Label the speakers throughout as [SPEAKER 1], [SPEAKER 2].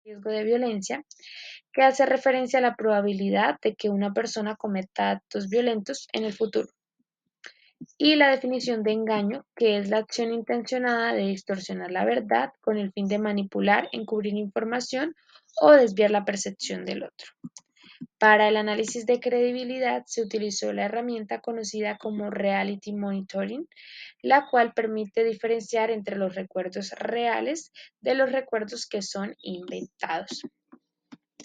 [SPEAKER 1] riesgo de violencia, que hace referencia a la probabilidad de que una persona cometa actos violentos en el futuro, y la definición de engaño, que es la acción intencionada de distorsionar la verdad con el fin de manipular, encubrir información o desviar la percepción del otro. Para el análisis de credibilidad se utilizó la herramienta conocida como Reality Monitoring, la cual permite diferenciar entre los recuerdos reales de los recuerdos que son inventados.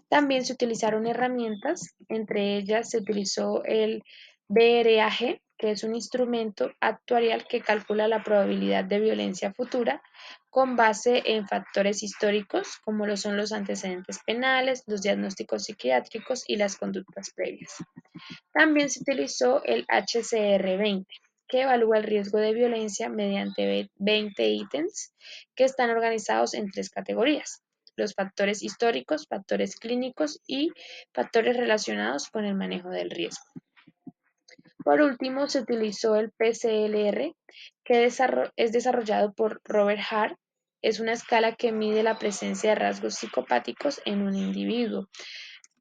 [SPEAKER 1] También se utilizaron herramientas, entre ellas se utilizó el BRAG, que es un instrumento actuarial que calcula la probabilidad de violencia futura con base en factores históricos, como lo son los antecedentes penales, los diagnósticos psiquiátricos y las conductas previas. También se utilizó el HCR20, que evalúa el riesgo de violencia mediante 20 ítems que están organizados en tres categorías: los factores históricos, factores clínicos y factores relacionados con el manejo del riesgo. Por último, se utilizó el PCLR, que es desarrollado por Robert Hart. Es una escala que mide la presencia de rasgos psicopáticos en un individuo.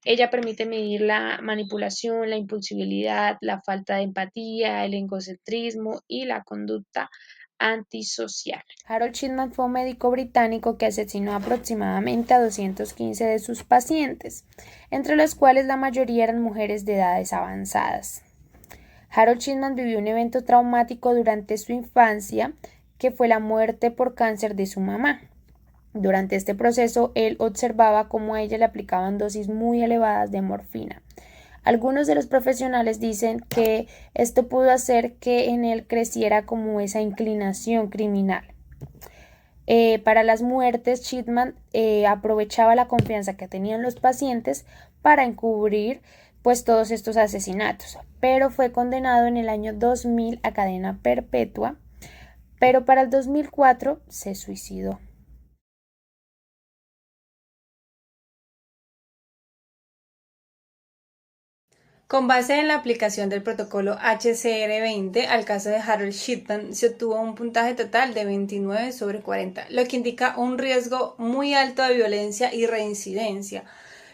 [SPEAKER 1] Ella permite medir la manipulación, la impulsividad, la falta de empatía, el egocentrismo y la conducta antisocial. Harold Shipman fue un médico británico que asesinó aproximadamente a 215 de sus pacientes, entre los cuales la mayoría eran mujeres de edades avanzadas. Harold Shipman vivió un evento traumático durante su infancia, que fue la muerte por cáncer de su mamá. Durante este proceso, él observaba cómo a ella le aplicaban dosis muy elevadas de morfina. Algunos de los profesionales dicen que esto pudo hacer que en él creciera como esa inclinación criminal. Para las muertes, Shipman aprovechaba la confianza que tenían los pacientes para encubrir pues todos estos asesinatos, pero fue condenado en el año 2000 a cadena perpetua, pero para el 2004 se suicidó.
[SPEAKER 2] Con base en la aplicación del protocolo HCR20 al caso de Harold Shipman, se obtuvo un puntaje total de 29 sobre 40, lo que indica un riesgo muy alto de violencia y reincidencia.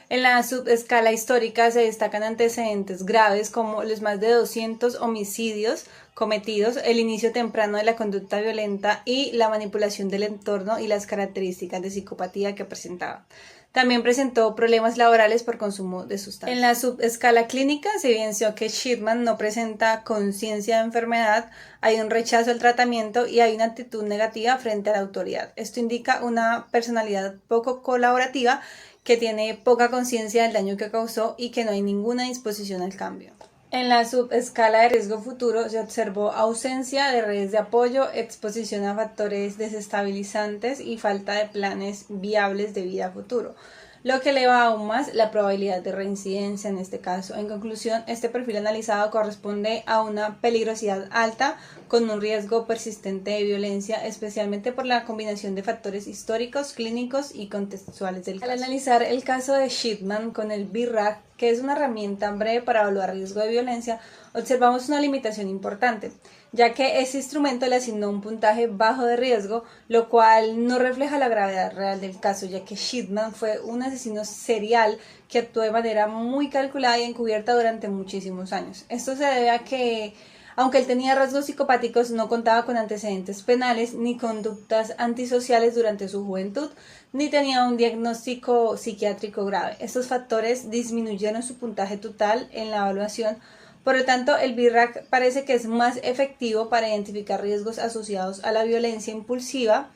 [SPEAKER 2] En la subescala histórica se destacan antecedentes graves como los más de 200 homicidios cometidos, el inicio temprano de la conducta violenta y la manipulación del entorno y las características de psicopatía que presentaba. También presentó problemas laborales por consumo de sustancias. En la subescala clínica se evidenció que Shipman no presenta conciencia de enfermedad, hay un rechazo al tratamiento y hay una actitud negativa frente a la autoridad. Esto indica una personalidad poco colaborativa, que tiene poca conciencia del daño que causó y que no hay ninguna disposición al cambio. En la subescala de riesgo futuro se observó ausencia de redes de apoyo, exposición a factores desestabilizantes y falta de planes viables de vida a futuro, lo que eleva aún más la probabilidad de reincidencia en este caso. En conclusión, este perfil analizado corresponde a una peligrosidad alta con un riesgo persistente de violencia, especialmente por la combinación de factores históricos, clínicos y contextuales del caso. Al analizar el caso de Shipman con el BRAG, que es una herramienta breve para evaluar riesgo de violencia, observamos una limitación importante, ya que ese instrumento le asignó un puntaje bajo de riesgo, lo cual no refleja la gravedad real del caso, ya que Shipman fue un asesino serial que actuó de manera muy calculada y encubierta durante muchísimos años. Esto se debe a que, aunque él tenía rasgos psicopáticos, no contaba con antecedentes penales ni conductas antisociales durante su juventud, ni tenía un diagnóstico psiquiátrico grave. Estos factores disminuyeron su puntaje total en la evaluación. Por lo tanto, el BRAG parece que es más efectivo para identificar riesgos asociados a la violencia impulsiva,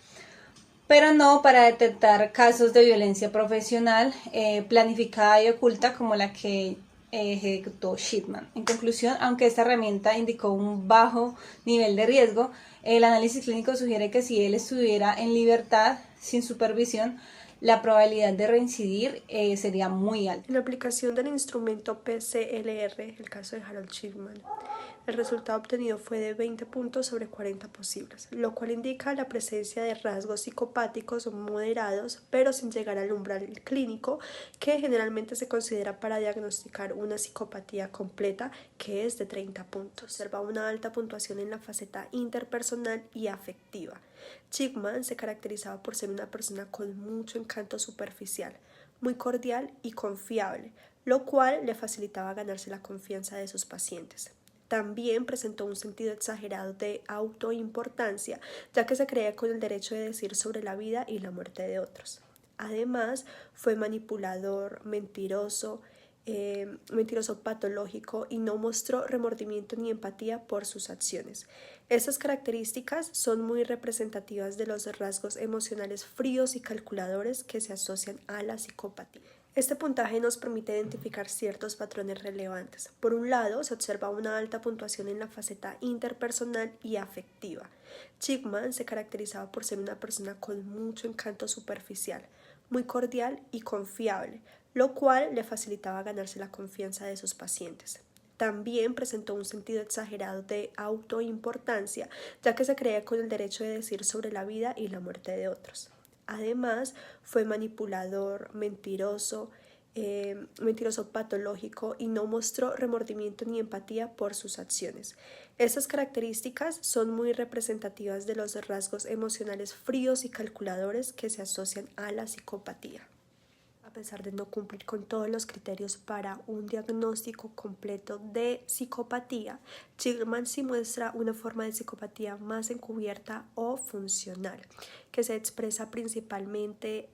[SPEAKER 2] pero no para detectar casos de violencia profesional planificada y oculta como la que ejecutó Shipman. En conclusión, aunque esta herramienta indicó un bajo nivel de riesgo, el análisis clínico sugiere que si él estuviera en libertad sin supervisión, la probabilidad de reincidir sería muy alta.
[SPEAKER 3] En la aplicación del instrumento PCLR, el caso de Harold Shipman, el resultado obtenido fue de 20 puntos sobre 40 posibles, lo cual indica la presencia de rasgos psicopáticos moderados, pero sin llegar al umbral clínico, que generalmente se considera para diagnosticar una psicopatía completa, que es de 30 puntos. Observa una alta puntuación en la faceta interpersonal y afectiva. Chipman se caracterizaba por ser una persona con mucho encanto superficial, muy cordial y confiable, lo cual le facilitaba ganarse la confianza de sus pacientes. También presentó un sentido exagerado de autoimportancia, ya que se creía con el derecho de decir sobre la vida y la muerte de otros. Además, fue manipulador, mentiroso patológico y no mostró remordimiento ni empatía por sus acciones. Estas características son muy representativas de los rasgos emocionales fríos y calculadores que se asocian a la psicopatía. Este puntaje nos permite identificar ciertos patrones relevantes. Por un lado, se observa una alta puntuación en la faceta interpersonal y afectiva. Chipman se caracterizaba por ser una persona con mucho encanto superficial, muy cordial y confiable, lo cual le facilitaba ganarse la confianza de sus pacientes. También presentó un sentido exagerado de autoimportancia, ya que se creía con el derecho de decir sobre la vida y la muerte de otros. Además, fue manipulador, mentiroso patológico y no mostró remordimiento ni empatía por sus acciones. Estas características son muy representativas de los rasgos emocionales fríos y calculadores que se asocian a la psicopatía. A pesar de no cumplir con todos los criterios para un diagnóstico completo de psicopatía, Chipman sí muestra una forma de psicopatía más encubierta o funcional, que se expresa principalmente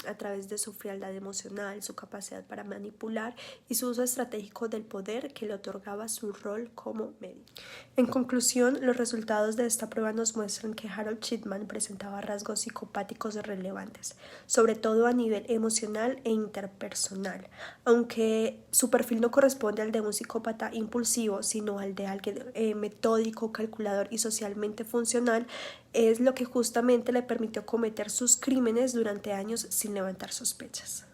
[SPEAKER 3] a través de su frialdad emocional, su capacidad para manipular y su uso estratégico del poder que le otorgaba su rol como médico. En conclusión, los resultados de esta prueba nos muestran que Harold Chipman presentaba rasgos psicopáticos relevantes, sobre todo a nivel emocional e interpersonal. Aunque su perfil no corresponde al de un psicópata impulsivo, sino al de alguien metódico, calculador y socialmente funcional, es lo que justamente le permitió cometer sus crímenes durante años sin levantar sospechas.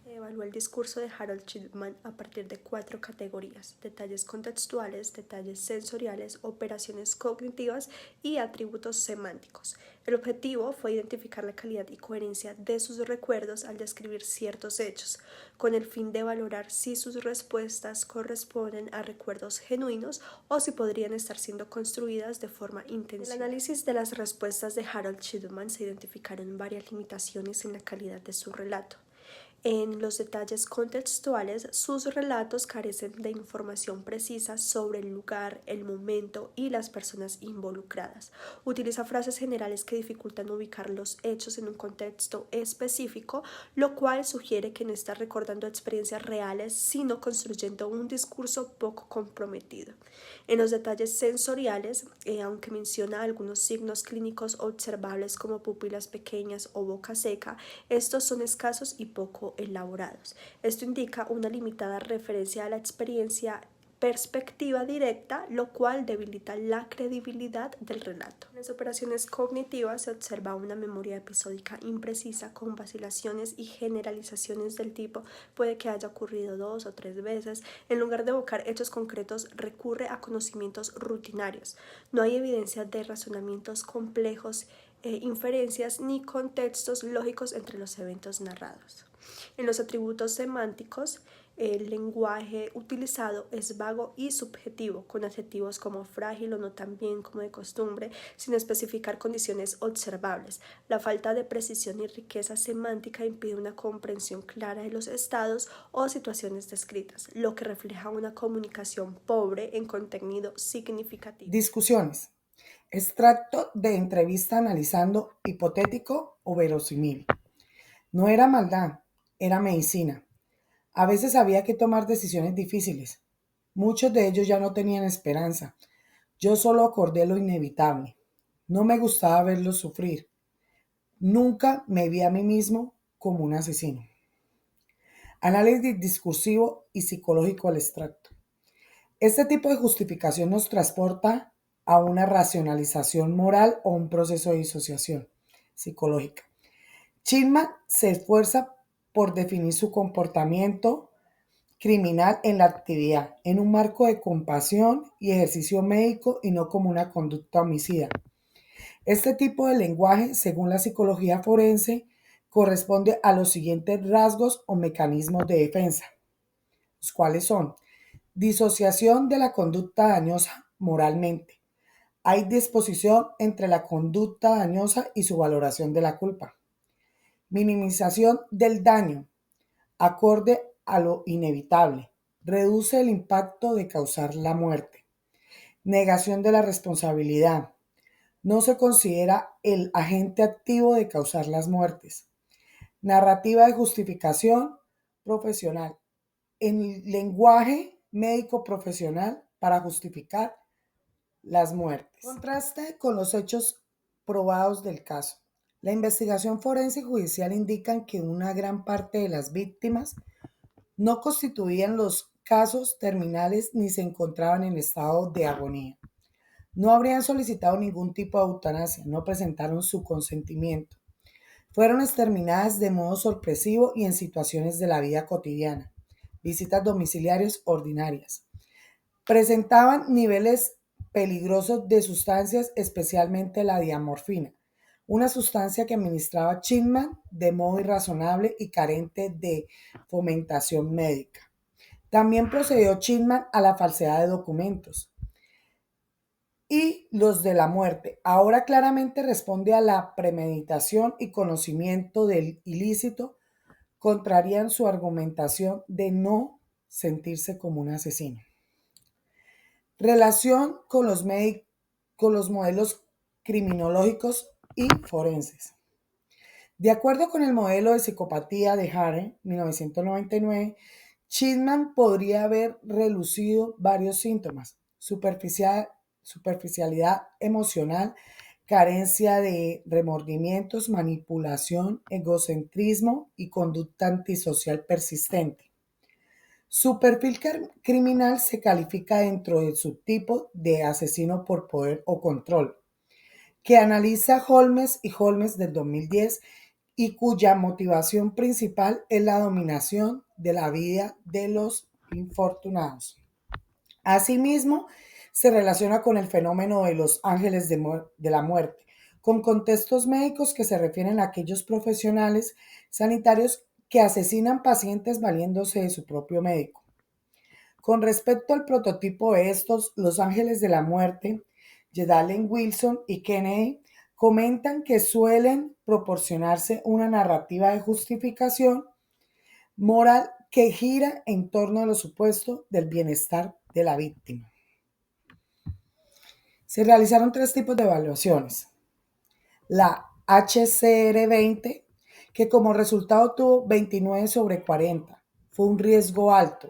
[SPEAKER 3] Evaluó el discurso de Harold Chipman a partir de 4 categorías: detalles contextuales, detalles sensoriales, operaciones cognitivas y atributos semánticos. El objetivo fue identificar la calidad y coherencia de sus recuerdos al describir ciertos hechos, con el fin de valorar si sus respuestas corresponden a recuerdos genuinos o si podrían estar siendo construidas de forma intencional. En el análisis de las respuestas de Harold Chipman se identificaron varias limitaciones en la calidad de su relato. En los detalles contextuales, sus relatos carecen de información precisa sobre el lugar, el momento y las personas involucradas. Utiliza frases generales que dificultan ubicar los hechos en un contexto específico, lo cual sugiere que no está recordando experiencias reales, sino construyendo un discurso poco comprometido. En los detalles sensoriales, aunque menciona algunos signos clínicos observables como pupilas pequeñas o boca seca, estos son escasos y poco elaborados. Esto indica una limitada referencia a la experiencia perspectiva directa, lo cual debilita la credibilidad del relato. En las operaciones cognitivas se observa una memoria episódica imprecisa con vacilaciones y generalizaciones del tipo puede que haya ocurrido 2 o 3 veces. En lugar de evocar hechos concretos, recurre a conocimientos rutinarios. No hay evidencia de razonamientos complejos, inferencias ni contextos lógicos entre los eventos narrados. En los atributos semánticos, el lenguaje utilizado es vago y subjetivo, con adjetivos como frágil o no tan bien como de costumbre, sin especificar condiciones observables. La falta de precisión y riqueza semántica impide una comprensión clara de los estados o situaciones descritas, lo que refleja una comunicación pobre en contenido significativo.
[SPEAKER 4] Discusiones. Extracto de entrevista analizando hipotético o verosímil. No era maldad, era medicina. A veces había que tomar decisiones difíciles. Muchos de ellos ya no tenían esperanza. Yo solo acordé lo inevitable. No me gustaba verlos sufrir. Nunca me vi a mí mismo como un asesino. Análisis discursivo y psicológico al extracto. Este tipo de justificación nos transporta a una racionalización moral o un proceso de disociación psicológica. Chipman se esfuerza por definir su comportamiento criminal en la actividad, en un marco de compasión y ejercicio médico y no como una conducta homicida. Este tipo de lenguaje, según la psicología forense, corresponde a los siguientes rasgos o mecanismos de defensa, los cuales son disociación de la conducta dañosa moralmente, Hay disposición entre la conducta dañosa y su valoración de la culpa. Minimización del daño, acorde a lo inevitable. Reduce el impacto de causar la muerte. Negación de la responsabilidad. No se considera el agente activo de causar las muertes. Narrativa de justificación profesional. En lenguaje médico profesional para justificar las muertes. Contraste con los hechos probados del caso. La investigación forense y judicial indican que una gran parte de las víctimas no constituían los casos terminales ni se encontraban en estado de agonía. No habrían solicitado ningún tipo de eutanasia, no presentaron su consentimiento. Fueron exterminadas de modo sorpresivo y en situaciones de la vida cotidiana. Visitas domiciliarias ordinarias. Presentaban niveles peligrosos de sustancias, especialmente la diamorfina, una sustancia que administraba Chipman de modo irrazonable y carente de fomentación médica. También procedió Chipman a la falsedad de documentos. Y los de la muerte. Ahora claramente responde a la premeditación y conocimiento del ilícito, contrarían su argumentación de no sentirse como un asesino. Relación con los modelos criminológicos y forenses. De acuerdo con el modelo de psicopatía de Hare, 1999, Chipman podría haber relucido varios síntomas: superficialidad emocional, carencia de remordimientos, manipulación, egocentrismo y conducta antisocial persistente. Su perfil criminal se califica dentro del subtipo de asesino por poder o control, que analiza Holmes y Holmes del 2010 y cuya motivación principal es la dominación de la vida de los infortunados. Asimismo, se relaciona con el fenómeno de los ángeles de la muerte, con contextos médicos que se refieren a aquellos profesionales sanitarios que asesinan pacientes valiéndose de su propio médico. Con respecto al prototipo de estos, los ángeles de la muerte, Jedalen Wilson y Kennedy comentan que suelen proporcionarse una narrativa de justificación moral que gira en torno a lo supuesto del bienestar de la víctima. Se realizaron 3 tipos de evaluaciones. La HCR20, que como resultado tuvo 29/40, fue un riesgo alto.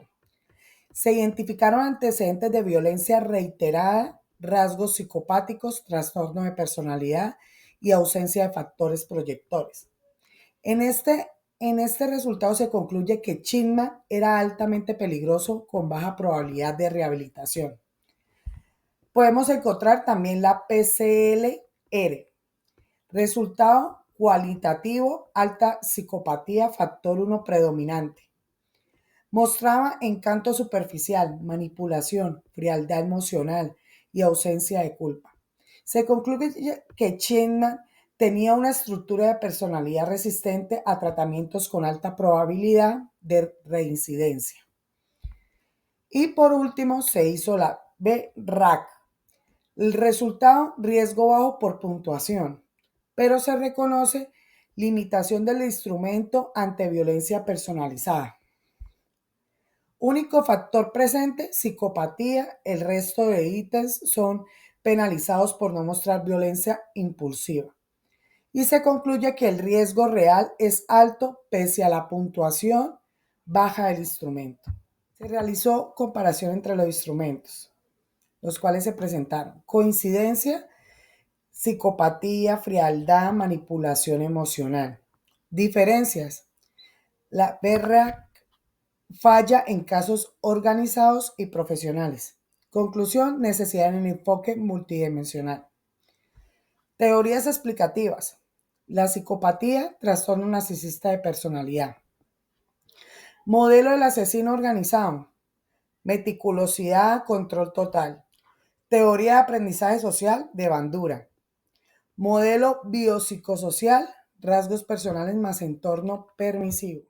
[SPEAKER 4] Se identificaron antecedentes de violencia reiterada, rasgos psicopáticos, trastorno de personalidad y ausencia de factores proyectores. En este resultado se concluye que Chipman era altamente peligroso con baja probabilidad de rehabilitación. Podemos encontrar también la PCLR. Resultado cualitativo: alta psicopatía, factor 1 predominante. Mostraba encanto superficial, manipulación, frialdad emocional y ausencia de culpa. Se concluye que Chipman tenía una estructura de personalidad resistente a tratamientos con alta probabilidad de reincidencia. Y por último se hizo la BRAC. El resultado: riesgo bajo por puntuación, pero se reconoce limitación del instrumento ante violencia personalizada. Único factor presente: psicopatía. El resto de ítems son penalizados por no mostrar violencia impulsiva. Y se concluye que el riesgo real es alto pese a la puntuación baja del instrumento. Se realizó comparación entre los instrumentos, los cuales se presentaron: coincidencia, psicopatía, frialdad, manipulación emocional. Diferencias: la BRAC falla en casos organizados y profesionales. Conclusión: necesidad de un enfoque multidimensional. Teorías explicativas: la psicopatía, trastorno narcisista de personalidad. Modelo del asesino organizado: meticulosidad, control total. Teoría de aprendizaje social de Bandura. Modelo biopsicosocial: rasgos personales más entorno permisivo.